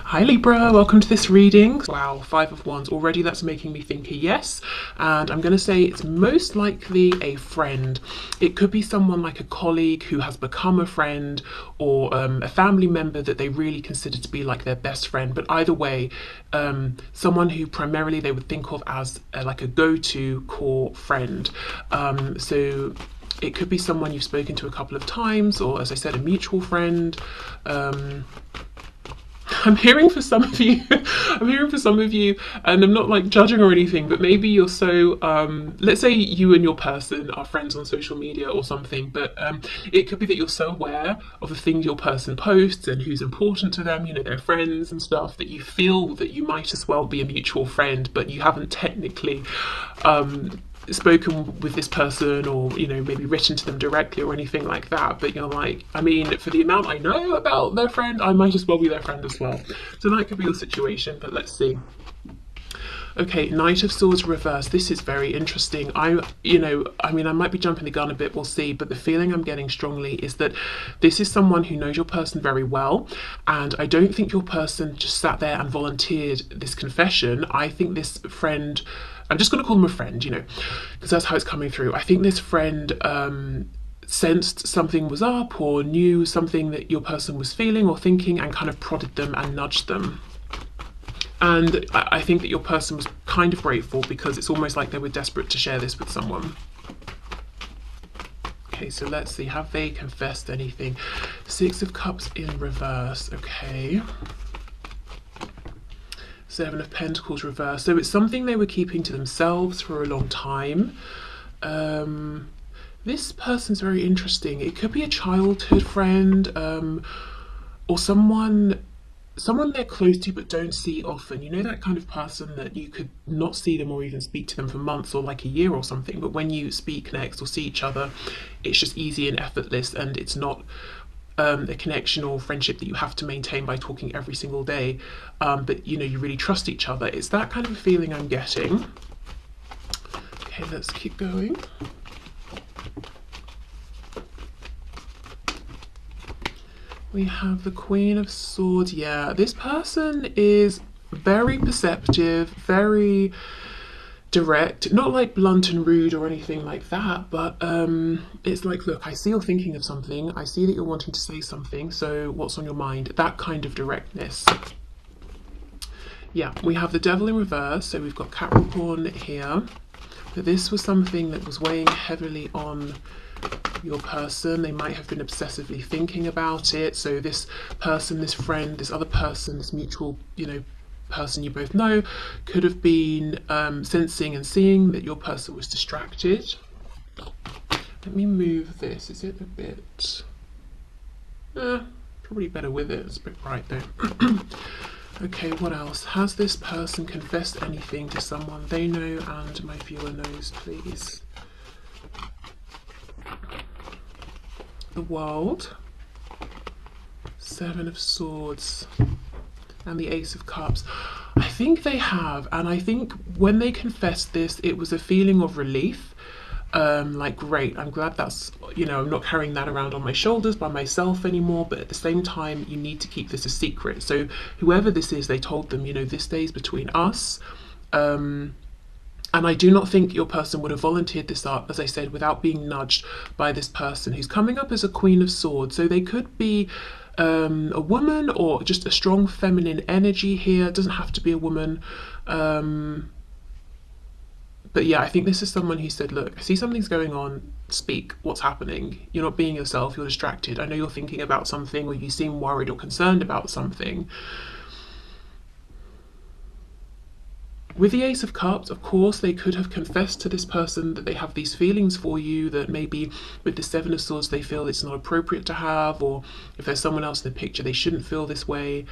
Hi Libra, welcome to this reading. Wow, Five of Wands already, that's making me think a yes. And I'm going to say it's most likely a friend. It could be someone like a colleague who has become a friend, or a family member that they really consider to be like their best friend. But either way, someone who primarily they would think of as like a go-to core friend. So it could be someone you've spoken to a couple of times, or as I said, a mutual friend. I'm hearing for some of you, and I'm not like judging or anything, but maybe you're so, let's say you and your person are friends on social media or something, but it could be that you're so aware of the things your person posts and who's important to them, you know, their friends and stuff, that you feel that you might as well be a mutual friend, but you haven't technically spoken with this person, or you know, maybe written to them directly or anything like that, but you're like, I mean, for the amount I know about their friend, I might as well be their friend as well. So that could be your situation, but let's see. Okay, Knight of Swords reverse. This is very interesting. I might be jumping the gun a bit, we'll see, but the feeling I'm getting strongly is that this is someone who knows your person very well, and I don't think your person just sat there and volunteered this confession. I think this friend, I'm just going to call them a friend, you know, because that's how it's coming through. I think this friend sensed something was up, or knew something that your person was feeling or thinking, and kind of prodded them and nudged them. And I think that your person was kind of grateful, because it's almost like they were desperate to share this with someone. Okay, so let's see, have they confessed anything? Six of Cups in reverse, okay. Seven of Pentacles reverse. So it's something they were keeping to themselves for a long time. This person's very interesting. It could be a childhood friend, or someone they're close to but don't see often. You know, that kind of person that you could not see them or even speak to them for months or like a year or something, but when you speak next or see each other, it's just easy and effortless, and it's not a connection or friendship that you have to maintain by talking every single day, but you know, you really trust each other. It's that kind of a feeling I'm getting. Okay, let's keep going. We have the Queen of Swords. Yeah, this person is very perceptive, very direct, not like blunt and rude or anything like that, but it's like, look, I see you're thinking of something, I see that you're wanting to say something, so what's on your mind? That kind of directness. Yeah, we have the Devil in reverse, so we've got Capricorn here. But this was something that was weighing heavily on your person. They might have been obsessively thinking about it. So this person, this friend, this other person, this mutual, you know, person you both know, could have been sensing and seeing that your person was distracted. Let me move this. Is it a bit probably better with it? It's a bit bright though. Okay, what else? Has this person confessed anything to someone they know and my viewer knows, please? The World, Seven of Swords, and the Ace of Cups. I think they have, and I think when they confessed this, it was a feeling of relief. Like, great, I'm glad that's, you know, I'm not carrying that around on my shoulders by myself anymore, but at the same time, you need to keep this a secret. So whoever this is, they told them, you know, this stays between us. And I do not think your person would have volunteered this up, as I said, without being nudged by this person who's coming up as a Queen of Swords. So they could be a woman, or just a strong feminine energy here. It doesn't have to be a woman. But yeah, I think this is someone who said, look, I see something's going on, speak, what's happening? You're not being yourself, you're distracted. I know you're thinking about something, or you seem worried or concerned about something. With the Ace of Cups, of course, they could have confessed to this person that they have these feelings for you, that maybe with the Seven of Swords they feel it's not appropriate to have, or if there's someone else in the picture, they shouldn't feel this way.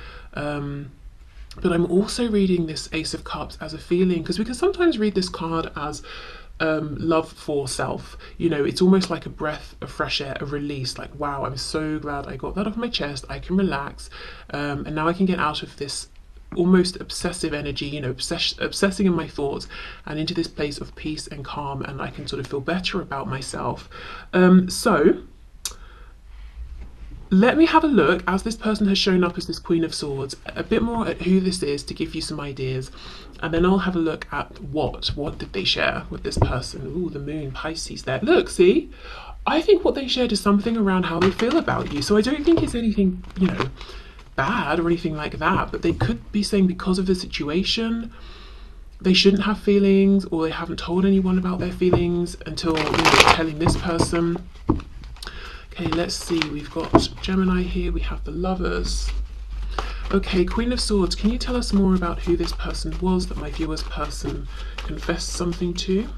But I'm also reading this Ace of Cups as a feeling, because we can sometimes read this card as love for self. You know, it's almost like a breath of fresh air, a release, like, wow, I'm so glad I got that off my chest, I can relax, and now I can get out of this almost obsessive energy, you know, obsessing in my thoughts, and into this place of peace and calm, and I can sort of feel better about myself. So let me have a look, as this person has shown up as this Queen of Swords, a bit more at who this is to give you some ideas, and then I'll have a look at what did they share with this person. Ooh, the Moon, Pisces there. Look, see? I think what they shared is something around how they feel about you. So I don't think it's anything, you know, bad or anything like that, but they could be saying because of the situation, they shouldn't have feelings, or they haven't told anyone about their feelings until, you know, telling this person. Okay, let's see, we've got Gemini here, we have the Lovers. Okay, Queen of Swords, can you tell us more about who this person was that my viewer's person confessed something to?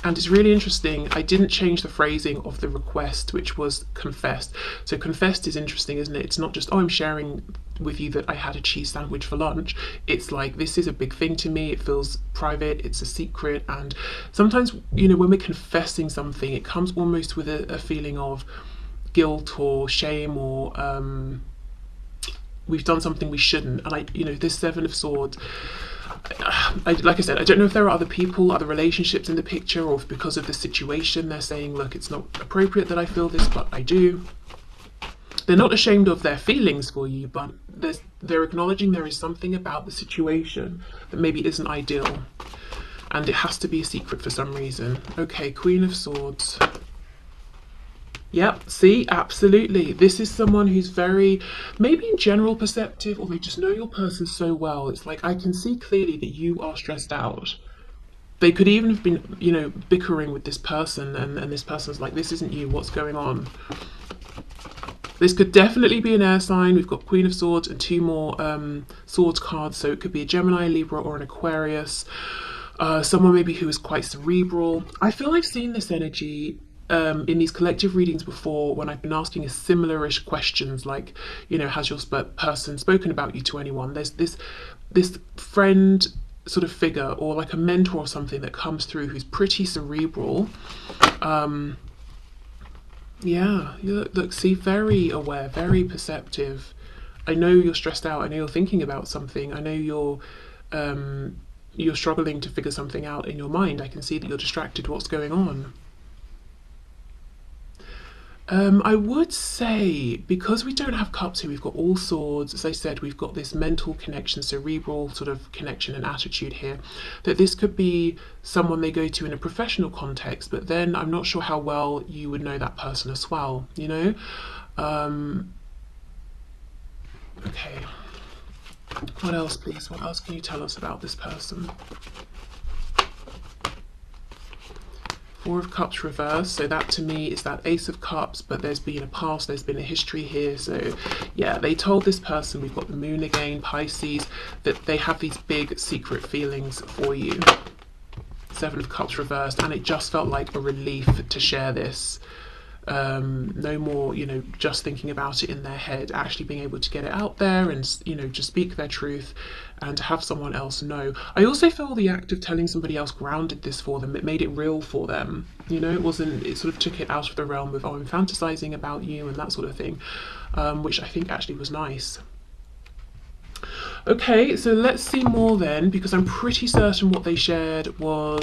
And it's really interesting, I didn't change the phrasing of the request, which was confessed. So confessed is interesting, isn't it? It's not just, oh, I'm sharing with you that I had a cheese sandwich for lunch. It's like, this is a big thing to me, it feels private, it's a secret. And sometimes, you know, when we're confessing something, it comes almost with a feeling of guilt or shame, or we've done something we shouldn't. And you know, this Seven of Swords, like I said, I don't know if there are other people, other relationships in the picture, or if because of the situation they're saying, look, it's not appropriate that I feel this, but I do. They're not ashamed of their feelings for you, but they're acknowledging there is something about the situation that maybe isn't ideal, and it has to be a secret for some reason. Okay, Queen of Swords. Yep, see, absolutely. This is someone who's very, maybe in general perceptive, or they just know your person so well. It's like, I can see clearly that you are stressed out. They could even have been, you know, bickering with this person, and this person's like, this isn't you, what's going on? This could definitely be an air sign. We've got Queen of Swords and two more swords cards, so it could be a Gemini, Libra, or an Aquarius. Someone maybe who is quite cerebral. I feel I've seen this energy in these collective readings before, when I've been asking a similar-ish questions, like, you know, has your person spoken about you to anyone? There's this friend sort of figure, or like a mentor or something that comes through who's pretty cerebral. Yeah, you look, see, very aware, very perceptive. I know you're stressed out. I know you're thinking about something. I know you're struggling to figure something out in your mind. I can see that you're distracted. What's going on? I would say, because we don't have cups here, we've got all swords. As I said, we've got this mental connection, cerebral sort of connection and attitude here, that this could be someone they go to in a professional context, but then I'm not sure how well you would know that person as well, you know? Okay. What else, please? What else can you tell us about this person? Four of Cups reversed, so that to me is that Ace of Cups, but there's been a past, there's been a history here. So yeah, they told this person, we've got the Moon again, Pisces, that they have these big secret feelings for you. Seven of Cups reversed, and it just felt like a relief to share this. No more, you know, just thinking about it in their head, actually being able to get it out there and, you know, just speak their truth and to have someone else know. I also feel the act of telling somebody else grounded this for them. It made it real for them. You know, it sort of took it out of the realm of, oh, I'm fantasizing about you and that sort of thing, which I think actually was nice. Okay, so let's see more then, because I'm pretty certain what they shared was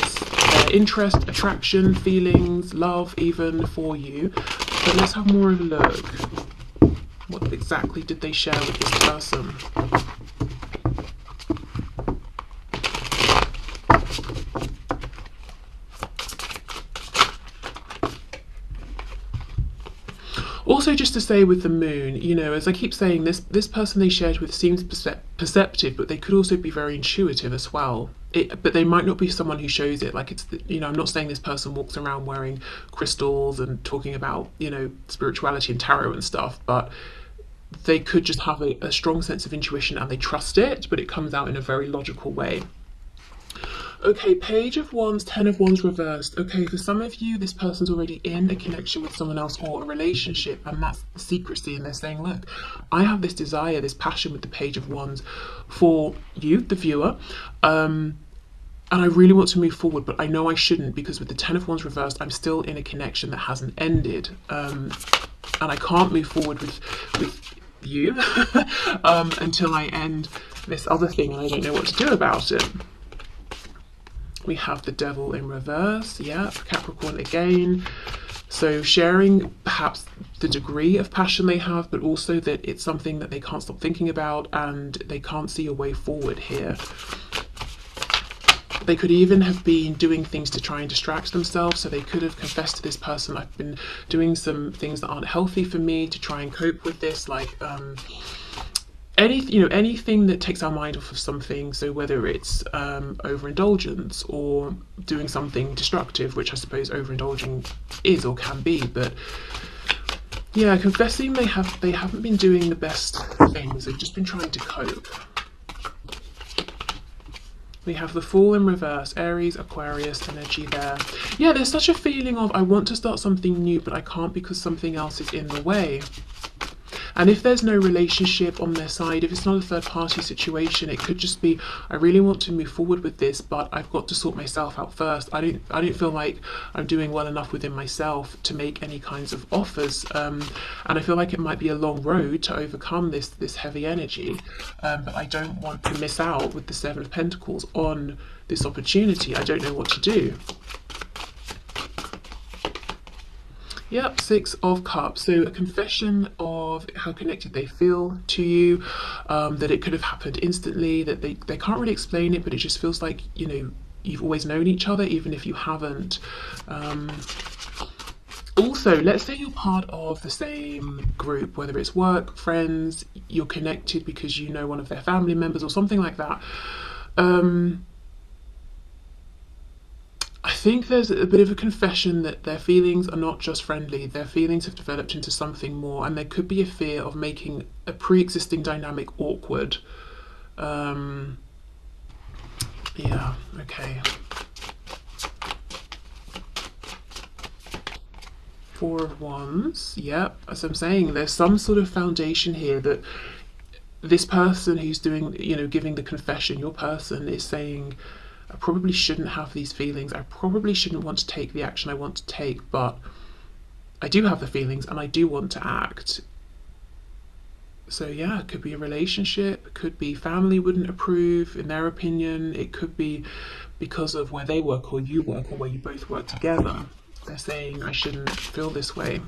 their interest, attraction, feelings, love even for you. But let's have more of a look. What exactly did they share with this person? Also, just to say with the Moon, you know, as I keep saying, this person they shared with seems perceptive, but they could also be very intuitive as well. But they might not be someone who shows it. Like, it's, you know, I'm not saying this person walks around wearing crystals and talking about, you know, spirituality and tarot and stuff, but they could just have a strong sense of intuition and they trust it, but it comes out in a very logical way. Okay, Page of Wands, Ten of Wands reversed. Okay, for some of you, this person's already in a connection with someone else or a relationship, and that's the secrecy. And they're saying, look, I have this desire, this passion with the Page of Wands for you, the viewer, and I really want to move forward, but I know I shouldn't, because with the Ten of Wands reversed, I'm still in a connection that hasn't ended, and I can't move forward with you until I end this other thing, and I don't know what to do about it. We have the Devil in reverse, yeah, Capricorn again. So sharing perhaps the degree of passion they have, but also that it's something that they can't stop thinking about and they can't see a way forward here. They could even have been doing things to try and distract themselves. So they could have confessed to this person, I've been doing some things that aren't healthy for me to try and cope with this, like anything that takes our mind off of something. So whether it's overindulgence or doing something destructive, which I suppose overindulging is or can be, but yeah, confessing they haven't been doing the best things. They've just been trying to cope. We have the Fool in reverse, Aries, Aquarius energy there. Yeah, there's such a feeling of I want to start something new, but I can't because something else is in the way. And if there's no relationship on their side, if it's not a third party situation, it could just be, I really want to move forward with this, but I've got to sort myself out first. I don't feel like I'm doing well enough within myself to make any kinds of offers. And I feel like it might be a long road to overcome this heavy energy. But I don't want to miss out with the Seven of Pentacles on this opportunity. I don't know what to do. Yep, Six of Cups. So a confession of how connected they feel to you, that it could have happened instantly, that they can't really explain it, but it just feels like, you know, you've always known each other, even if you haven't. Also, let's say you're part of the same group, whether it's work, friends, you're connected because you know one of their family members or something like that. I think there's a bit of a confession that their feelings are not just friendly, their feelings have developed into something more, and there could be a fear of making a pre-existing dynamic awkward. Yeah, okay. Four of Wands, yep, as I'm saying, there's some sort of foundation here that this person who's doing, you know, giving the confession, your person is saying, I probably shouldn't have these feelings. I probably shouldn't want to take the action I want to take, but I do have the feelings and I do want to act. So yeah, it could be a relationship, it could be family wouldn't approve in their opinion, it could be because of where they work or you work or where you both work together. They're saying I shouldn't feel this way.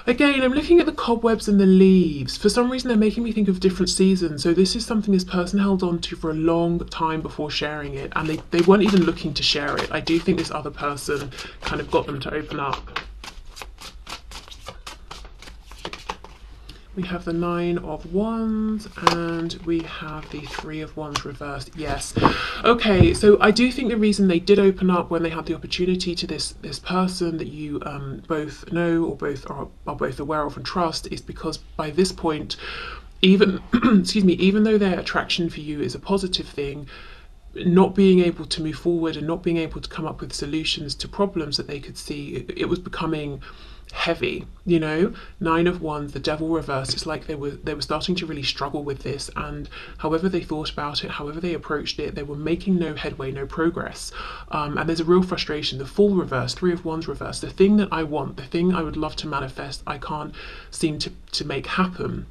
Again, I'm looking at the cobwebs and the leaves. For some reason, they're making me think of different seasons. So this is something this person held on to for a long time before sharing it, and they weren't even looking to share it. I do think this other person kind of got them to open up. We have the Nine of Wands and we have the Three of Wands reversed. Yes. Okay, so I do think the reason they did open up when they had the opportunity to this person that you both know or both are both aware of and trust is because by this point, even excuse me, even though their attraction for you is a positive thing, not being able to move forward and not being able to come up with solutions to problems that they could see, it was becoming heavy, you know. Nine of Wands, the Devil reversed. It's like they were starting to really struggle with this, and however they thought about it, however they approached it, they were making no headway, no progress. And there's a real frustration. The Fool reversed, Three of Wands reversed. The thing that I want, the thing I would love to manifest, I can't seem to make happen.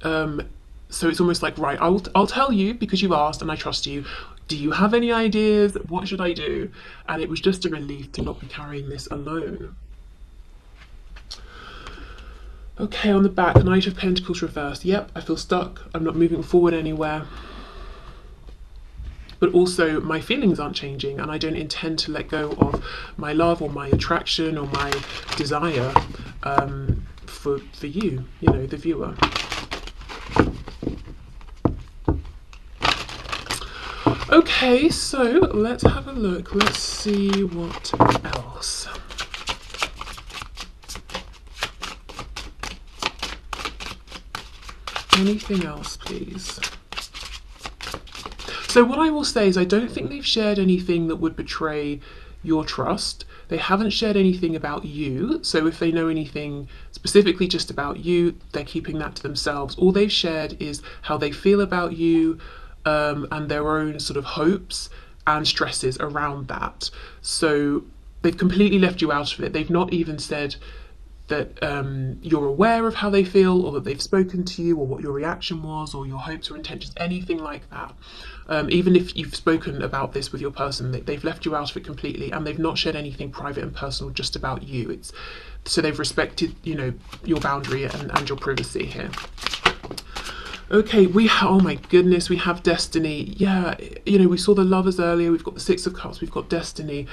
So it's almost like, right, I'll tell you because you've asked and I trust you. Do you have any ideas? What should I do? And it was just a relief to not be carrying this alone. Okay, on the back, Knight of Pentacles reversed. Yep, I feel stuck. I'm not moving forward anywhere. But also my feelings aren't changing and I don't intend to let go of my love or my attraction or my desire for you, you know, the viewer. Okay, so let's have a look. Let's see what else. Anything else, please? So what I will say is I don't think they've shared anything that would betray your trust. They haven't shared anything about you. So if they know anything specifically just about you, they're keeping that to themselves. All they've shared is how they feel about you, and their own sort of hopes and stresses around that. So they've completely left you out of it. They've not even said that you're aware of how they feel, or that they've spoken to you, or what your reaction was, or your hopes or intentions, anything like that. Even if you've spoken about this with your person, they've left you out of it completely, and they've not shared anything private and personal just about you. So they've respected, you know, your boundary and your privacy here. Okay, oh my goodness, we have destiny. Yeah, you know, we saw the lovers earlier, we've got the Six of Cups, we've got destiny.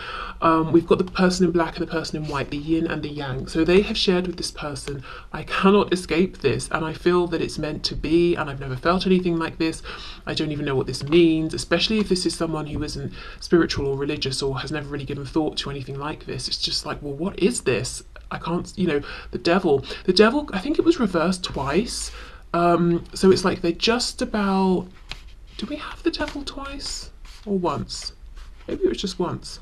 We've got the person in black and the person in white, the yin and the yang. So they have shared with this person, I cannot escape this, and I feel that it's meant to be, and I've never felt anything like this. I don't even know what this means, especially if this is someone who isn't spiritual or religious or has never really given thought to anything like this. It's just like, well, what is this? I can't, you know, the devil, I think it was reversed twice. So it's like they're just about, do we have the devil twice or once? Maybe it was just once.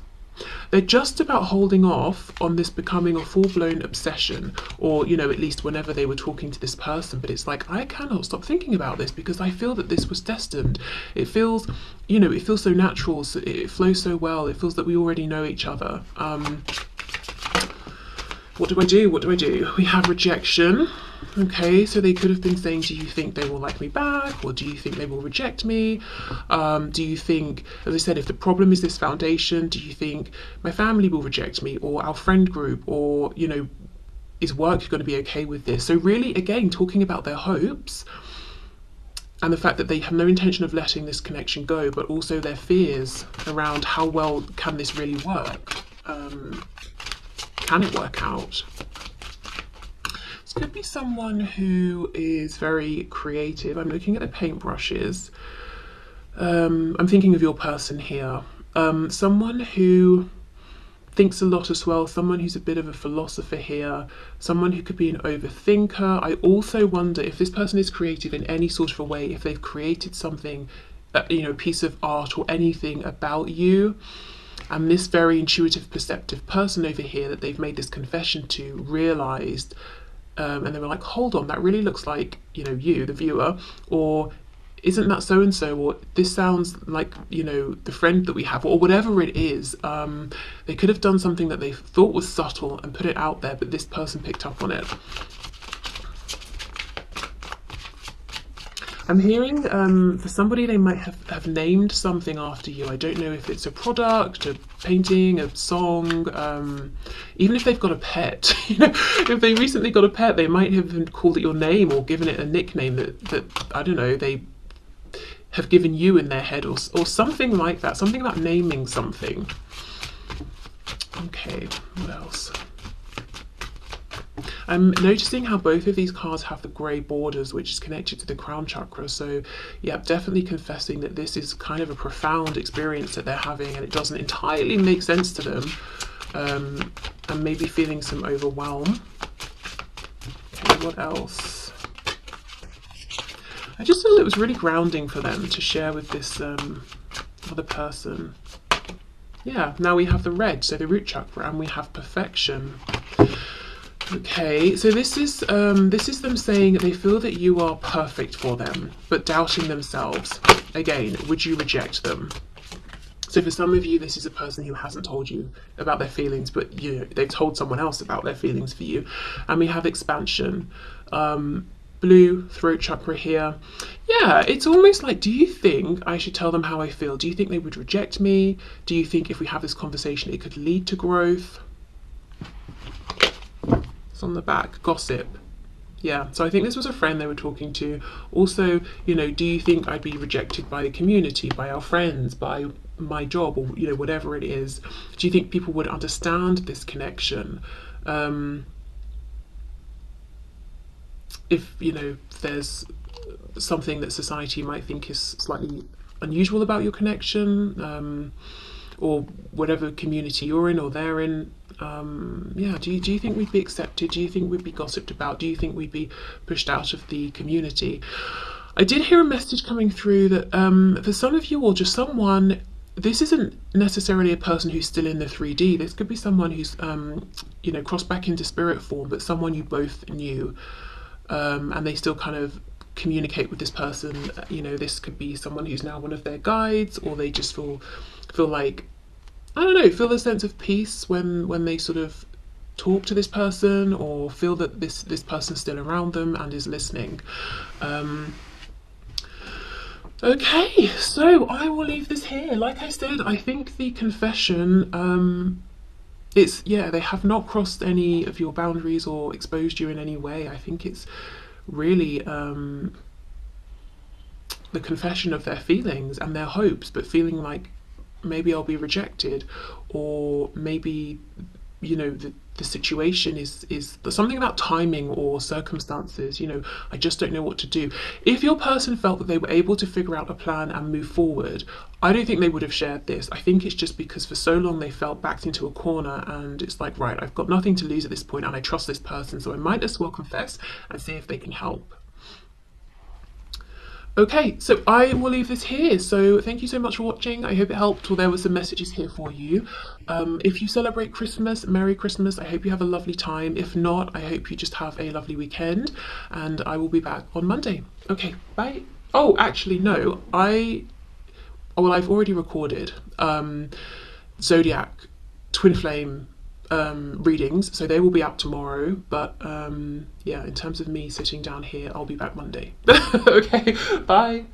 They're just about holding off on this becoming a full-blown obsession, or, you know, at least whenever they were talking to this person. But it's like, I cannot stop thinking about this because I feel that this was destined. It feels, you know, it feels so natural, so it flows so well. It feels that we already know each other. What do I do? What do I do? We have rejection. Okay, so they could have been saying, do you think they will like me back, or do you think they will reject me? Do you think, as I said, if the problem is this foundation, do you think my family will reject me, or our friend group, or, you know, is work going to be okay with this? So really, again, talking about their hopes and the fact that they have no intention of letting this connection go, but also their fears around how well can this really work? Can it work out? This could be someone who is very creative. I'm looking at the paintbrushes. I'm thinking of your person here. Someone who thinks a lot as well, someone who's a bit of a philosopher here, someone who could be an overthinker. I also wonder if this person is creative in any sort of a way, if they've created something, you know, a piece of art or anything about you. And this very intuitive, perceptive person over here that they've made this confession to realised, and they were like, hold on, that really looks like, you know, you, the viewer, or isn't that so-and-so, or this sounds like, you know, the friend that we have, or whatever it is. They could have done something that they thought was subtle and put it out there, but this person picked up on it. I'm hearing for somebody, they might have named something after you. I don't know if it's a product, a painting, a song, even if they've got a pet. You know, if they recently got a pet, they might have called it your name or given it a nickname that I don't know, they have given you in their head, or something like that, something about naming something. Okay, what else? I'm noticing how both of these cards have the grey borders, which is connected to the crown chakra. So yeah, definitely confessing that this is kind of a profound experience that they're having, and it doesn't entirely make sense to them, and maybe feeling some overwhelm. Okay, what else? I just feel it was really grounding for them to share with this other person. Yeah, now we have the red, so the root chakra, and we have perfection. Okay, so this is them saying they feel that you are perfect for them, but doubting themselves. Again, would you reject them? So for some of you, this is a person who hasn't told you about their feelings, but you know, they've told someone else about their feelings for you. And we have expansion. Blue throat chakra here. Yeah, it's almost like, do you think I should tell them how I feel? Do you think they would reject me? Do you think if we have this conversation, it could lead to growth? On the back, gossip. Yeah, so I think this was a friend they were talking to. Also, you know, do you think I'd be rejected by the community, by our friends, by my job, or, you know, whatever it is? Do you think people would understand this connection? If, you know, there's something that society might think is slightly unusual about your connection, or whatever community you're in or they're in. Yeah, do you think we'd be accepted? Do you think we'd be gossiped about? Do you think we'd be pushed out of the community? I did hear a message coming through that for some of you, or just someone, this isn't necessarily a person who's still in the 3D. This could be someone who's, you know, crossed back into spirit form, but someone you both knew, and they still kind of communicate with this person. You know, this could be someone who's now one of their guides, or they just feel like, I don't know, feel a sense of peace when they sort of talk to this person or feel that this person's still around them and is listening. Okay, so I will leave this here. Like I said, I think the confession, it's, yeah, they have not crossed any of your boundaries or exposed you in any way. I think it's really the confession of their feelings and their hopes, but feeling like maybe I'll be rejected, or maybe, you know, the situation is something about timing or circumstances. You know, I just don't know what to do. If your person felt that they were able to figure out a plan and move forward, I don't think they would have shared this. I think it's just because for so long they felt backed into a corner, and it's like, right, I've got nothing to lose at this point and I trust this person, so I might as well confess and see if they can help. Okay, so I will leave this here. So thank you so much for watching. I hope it helped, or there were some messages here for you. If you celebrate Christmas, Merry Christmas. I hope you have a lovely time. If not, I hope you just have a lovely weekend, and I will be back on Monday. Okay, bye. Oh, actually, no, well, I've already recorded Zodiac Twin Flame readings, so they will be out tomorrow, but yeah, in terms of me sitting down here, I'll be back Monday. Okay, bye.